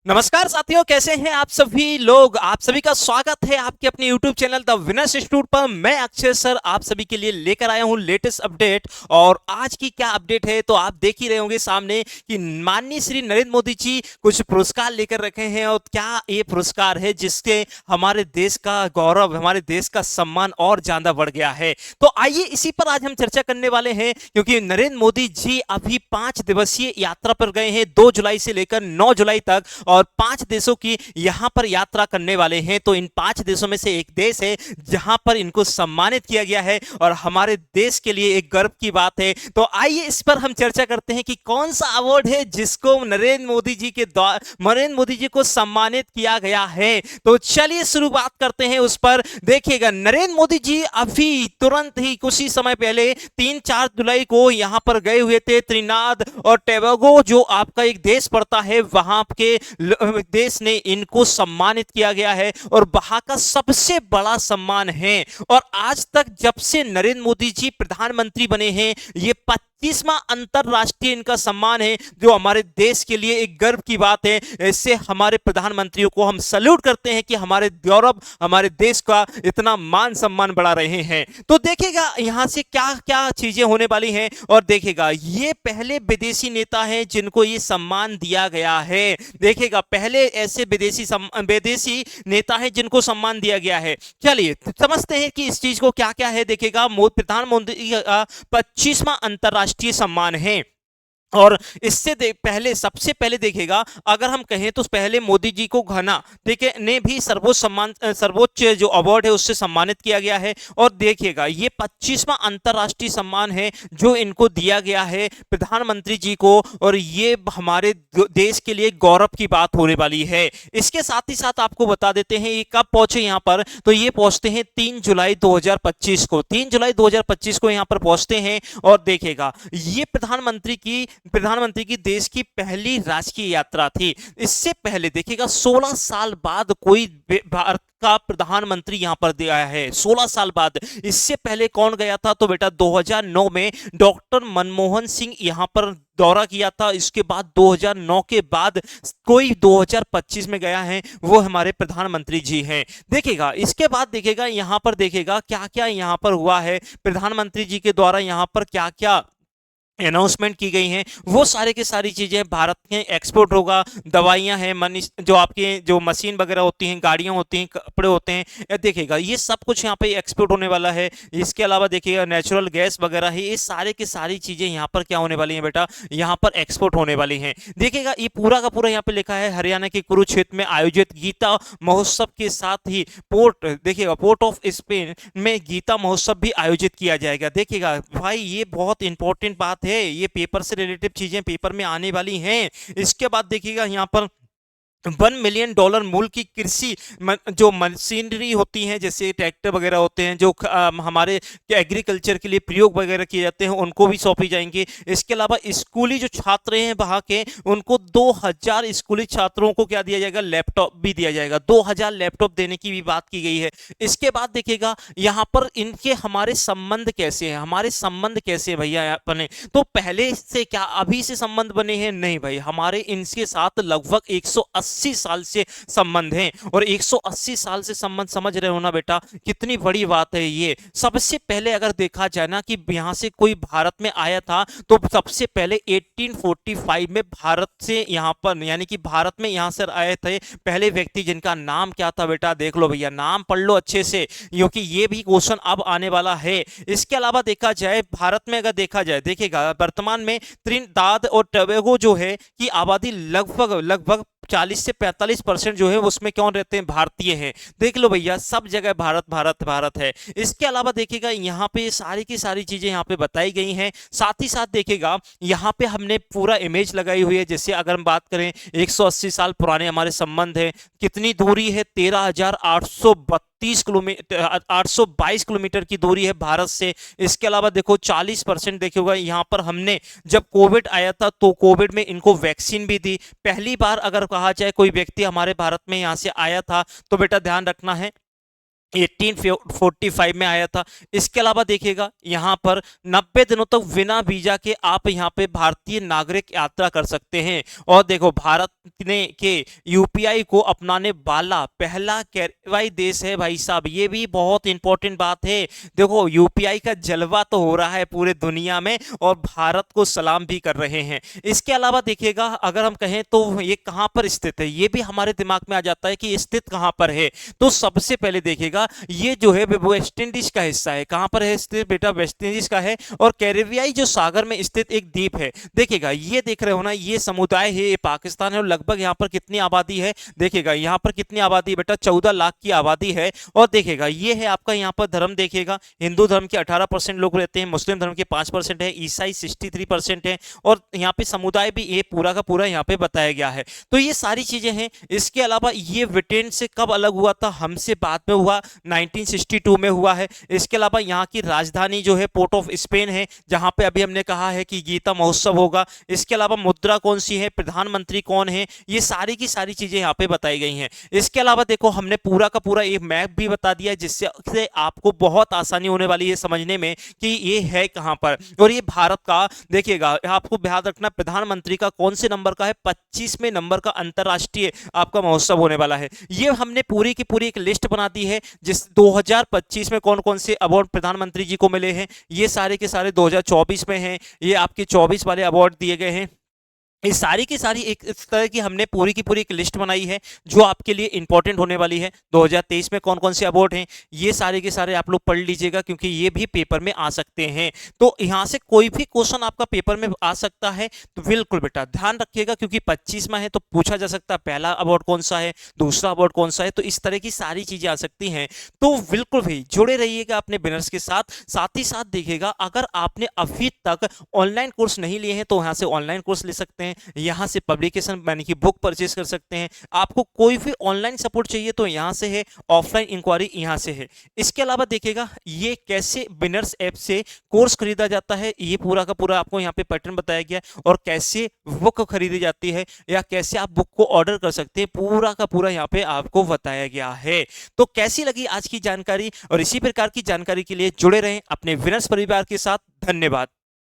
नमस्कार साथियों, कैसे हैं आप सभी लोग। आप सभी का स्वागत है आपके अपने YouTube channel the winners institute पर। मैं अक्षय सर आप सभी के लिए लेकर आया हूं लेटेस्ट अपडेट। और आज की क्या अपडेट है तो आप देख ही रहे होंगे सामने कि माननीय श्री नरेंद्र मोदी जी कुछ पुरस्कार लेकर रखे हैं। और क्या ये पुरस्कार है जिससे हमारे देश का गौरव, हमारे देश का सम्मान और ज्यादा बढ़ गया है। तो आइए इसी पर आज हम चर्चा करने वाले हैं, क्योंकि नरेंद्र मोदी जी अभी 5 दिवसीय यात्रा पर गए हैं, 2 जुलाई से लेकर 9 जुलाई तक। और 5 देशों की यहां पर यात्रा करने वाले हैं। तो इन 5 देशों में से एक देश है जहां पर इनको सम्मानित किया गया है और हमारे देश के लिए एक गर्व की बात है। तो आइए इस पर हम चर्चा करते हैं कि कौन सा अवार्ड है जिसको नरेंद्र मोदी जी के द्वारा नरेंद्र मोदी जी को सम्मानित किया गया है। तो चलिए शुरुआत करते हैं उस पर। देखिएगा, नरेंद्र मोदी जी अभी तुरंत ही कुछ ही समय पहले 3-4 जुलाई को यहां पर गए हुए थे। त्रिनाद और टोबैगो जो आपका एक देश पड़ता है, वहां के देश ने इनको सम्मानित किया गया है और वहां का सबसे बड़ा सम्मान है। और आज तक जब से नरेंद्र मोदी जी प्रधानमंत्री बने हैं, ये 25वां अंतरराष्ट्रीय इनका सम्मान है, जो हमारे देश के लिए एक गर्व की बात है। ऐसे हमारे प्रधानमंत्रियों को हम सल्यूट करते हैं कि हमारे गौरव, हमारे देश का इतना मान सम्मान बढ़ा रहे हैं। तो देखिएगा यहां से क्या क्या चीजें होने वाली हैं। और देखिएगा, ये पहले विदेशी नेता हैं जिनको ये सम्मान दिया गया है। देखिएगा, पहले ऐसे विदेशी नेता हैं जिनको सम्मान दिया गया है। चलिए समझते हैं कि इस चीज को क्या क्या है। देखिएगा, प्रधानमंत्री का 25वां अंतरराष्ट्रीय सम्मान है। और इससे पहले, सबसे पहले देखिएगा, अगर हम कहें तो पहले मोदी जी को घना ठीक है ने भी सर्वोच्च जो अवार्ड है उससे सम्मानित किया गया है। और देखिएगा, ये 25वां अंतरराष्ट्रीय सम्मान है जो इनको दिया गया है प्रधानमंत्री जी को। और ये हमारे देश के लिए गौरव की बात होने वाली है। इसके साथ ही साथ आपको बता देते हैं ये कब पहुंचे यहाँ पर। तो ये पहुंचते हैं 3 जुलाई 2025 को। 3 जुलाई 2025 को यहाँ पर पहुंचते हैं। और देखिएगा, ये प्रधानमंत्री की देश की पहली राजकीय यात्रा थी। इससे पहले देखिएगा, 16 साल बाद कोई भारत का प्रधानमंत्री यहां पर गया है। 16 साल बाद। इससे पहले कौन गया था तो बेटा 2009 में डॉक्टर मनमोहन सिंह यहां पर दौरा किया था। इसके बाद 2009 के बाद कोई 2025 में गया है, वो हमारे प्रधानमंत्री जी हैं। देखिएगा, इसके बाद देखिएगा यहां पर, देखिएगा क्या क्या यहां पर हुआ है, प्रधानमंत्री जी के द्वारा यहां पर क्या क्या अनाउंसमेंट की गई हैं, वो सारे की सारी चीजें भारत के एक्सपोर्ट होगा। दवाइयां हैं, जो आपके जो मशीन वगैरह होती हैं, गाड़ियां होती हैं, कपड़े होते हैं, देखिएगा ये सब कुछ यहाँ पे एक्सपोर्ट होने वाला है। इसके अलावा देखिएगा नेचुरल गैस वगैरह है, ये सारे की सारी चीजें यहाँ पर क्या होने वाली हैं बेटा, यहाँ पर एक्सपोर्ट होने वाली हैं। देखिएगा, ये पूरा का पूरा यहाँ पे लिखा है हरियाणा के कुरुक्षेत्र में आयोजित गीता महोत्सव के साथ ही देखिएगा पोर्ट ऑफ स्पेन में गीता महोत्सव भी आयोजित किया जाएगा। देखिएगा भाई, ये बहुत इंपॉर्टेंट बात है, ये पेपर से रिलेटेड चीजें पेपर में आने वाली हैं। इसके बाद देखिएगा यहाँ पर $1 मिलियन मूल्य की कृषि जो मशीनरी होती हैं, जैसे ट्रैक्टर वगैरह होते हैं जो हमारे एग्रीकल्चर के लिए प्रयोग वगैरह किए जाते हैं, उनको भी सौंपी जाएंगी। इसके अलावा स्कूली जो छात्र हैं वहाँ के, उनको 2000 स्कूली छात्रों को क्या दिया जाएगा, लैपटॉप भी दिया जाएगा। 2000 लैपटॉप देने की भी बात की गई है। इसके बाद देखिएगा यहाँ पर इनके हमारे संबंध कैसे हैं, हमारे संबंध कैसे भैया बने। तो पहले से क्या अभी से संबंध बने हैं, नहीं भाई, हमारे इनके साथ लगभग 180 साल से संबंध हैं। और 180 साल से संबंध, समझ रहे हो ना बेटा, कितनी बड़ी बात है ये। सबसे पहले अगर देखा जाए ना कि यहां से कोई भारत में आया था, तो सबसे पहले 1845 में भारत से यहां पर, यानी कि भारत में यहां से आए थे पहले व्यक्ति, जिनका नाम क्या था बेटा, देख लो भैया, नाम पढ़ लो अच्छे से, क्योंकि ये भी क्वेश्चन अब आने वाला है। इसके अलावा देखा जाए भारत में, अगर देखा जाए, देखिएगा वर्तमान में त्रिनिदाद और टोबैगो जो है की आबादी लगभग लगभग 40 से 45% जो है उसमें कौन रहते हैं, भारतीय हैं। देख लो भैया, सब जगह भारत भारत भारत है। इसके अलावा देखिएगा यहाँ पे सारी की सारी चीजें यहाँ पे बताई गई हैं। साथ ही साथ देखिएगा यहाँ पे हमने पूरा इमेज लगाई हुई है। जैसे अगर हम बात करें, 180 साल पुराने हमारे संबंध है। कितनी दूरी है, 13,832 किलोमीटर, 822 किलोमीटर की दूरी है भारत से। इसके अलावा देखो 40% देखिएगा यहाँ पर हमने, जब कोविड आया था तो कोविड में इनको वैक्सीन भी दी। पहली बार अगर कहा जाए कोई व्यक्ति हमारे भारत में यहां से आया था, तो बेटा ध्यान रखना है 1845 में आया था। इसके अलावा देखिएगा यहाँ पर 90 दिनों तक बिना वीजा के आप यहाँ पे भारतीय नागरिक यात्रा कर सकते हैं। और देखो भारत ने के यूपीआई को अपनाने वाला पहला कैरिबियाई देश है भाई साहब, ये भी बहुत इंपॉर्टेंट बात है। देखो यूपीआई का जलवा तो हो रहा है पूरे दुनिया में और भारत को सलाम भी कर रहे हैं। इसके अलावा देखिएगा अगर हम कहें तो ये कहाँ पर स्थित है, ये भी हमारे दिमाग में आ जाता है कि स्थित कहाँ पर है। तो सबसे पहले देखिएगा ये जो है वो वेस्ट इंडीज का हिस्सा है। कहां पर है स्थित बेटा, वेस्ट इंडीज का है। और कैरिबियाई जो सागर में स्थित एक द्वीप है। देखिएगा ये देख रहे हो ना, ये समुदाय है, ये पाकिस्तान है और लगभग यहाँ पर कितनी आबादी है, देखिएगा यहाँ पर कितनी आबादी है बेटा, 14 लाख की आबादी है। और देखिएगा ये है आपका यहाँ पर धर्म, देखिएगा हिंदू धर्म के 18% लोग रहते हैं, मुस्लिम धर्म के 5% है, ईसाई 63% है। और यहाँ पे समुदाय भी ये पूरा का पूरा यहाँ पे बताया गया है। तो ये सारी चीजें हैं। इसके अलावा ये ब्रिटेन से कब अलग हुआ था, हमसे बाद में हुआ, 1962 में हुआ है। इसके अलावा यहाँ की राजधानी जो है पोर्ट ऑफ स्पेन है, जहां पे अभी हमने कहा है कि गीता महोत्सव होगा। इसके अलावा मुद्रा कौन सी है, प्रधानमंत्री कौन है, ये सारी की सारी चीजें यहाँ पे बताई गई हैं। इसके अलावा देखो हमने पूरा का पूरा एक मैप भी बता दिया है, जिससे आपको बहुत आसानी होने वाली है समझने में कि ये है कहां पर। और ये भारत का देखिएगा, आपको ध्यान रखना प्रधानमंत्री का कौन से नंबर का है, 25वें नंबर का अंतरराष्ट्रीय आपका महोत्सव होने वाला है। ये हमने पूरी की पूरी एक लिस्ट बना दी है जिस 2025 में कौन कौन से अवार्ड प्रधानमंत्री जी को मिले हैं, ये सारे के सारे 2024 में हैं, ये आपके 24 वाले अवार्ड दिए गए हैं। ये सारी की सारी एक इस तरह की हमने पूरी की पूरी एक लिस्ट बनाई है जो आपके लिए इंपॉर्टेंट होने वाली है। 2023 में कौन कौन से अवार्ड हैं, ये सारे के सारे आप लोग पढ़ लीजिएगा क्योंकि ये भी पेपर में आ सकते हैं। तो यहाँ से कोई भी क्वेश्चन आपका पेपर में आ सकता है, तो बिल्कुल बेटा ध्यान रखिएगा क्योंकि 25 में है तो पूछा जा सकता है पहला अवार्ड कौन सा है, दूसरा अवार्ड कौन सा है, तो इस तरह की सारी चीजें आ सकती हैं। तो बिल्कुल भाई जुड़े रहिएगा अपने विनर्स के साथ। साथ ही साथ देखिएगा अगर आपने अभी तक ऑनलाइन कोर्स नहीं लिए हैं तो यहाँ से ऑनलाइन कोर्स ले सकते हैं, यहाँ से पब्लिकेशन यानी कि बुक परचेज कर सकते हैं। आपको कोई भी ऑनलाइन सपोर्ट चाहिए तो यहाँ से है, ऑफलाइन इंक्वायरी यहाँ से है। इसके अलावा देखिएगा ये कैसे विनर्स ऐप से कोर्स खरीदा जाता है, ये पूरा का पूरा आपको यहाँ पे पैटर्न बताया गया है। और कैसे बुक खरीदी जाती है या कैसे आप बुक को ऑर्डर कर सकते हैं, पूरा का पूरा यहाँ पे आपको बताया गया है। तो कैसी लगी आज की जानकारी, और इसी प्रकार की जानकारी के लिए जुड़े रहें अपने विनर्स परिवार के साथ। धन्यवाद।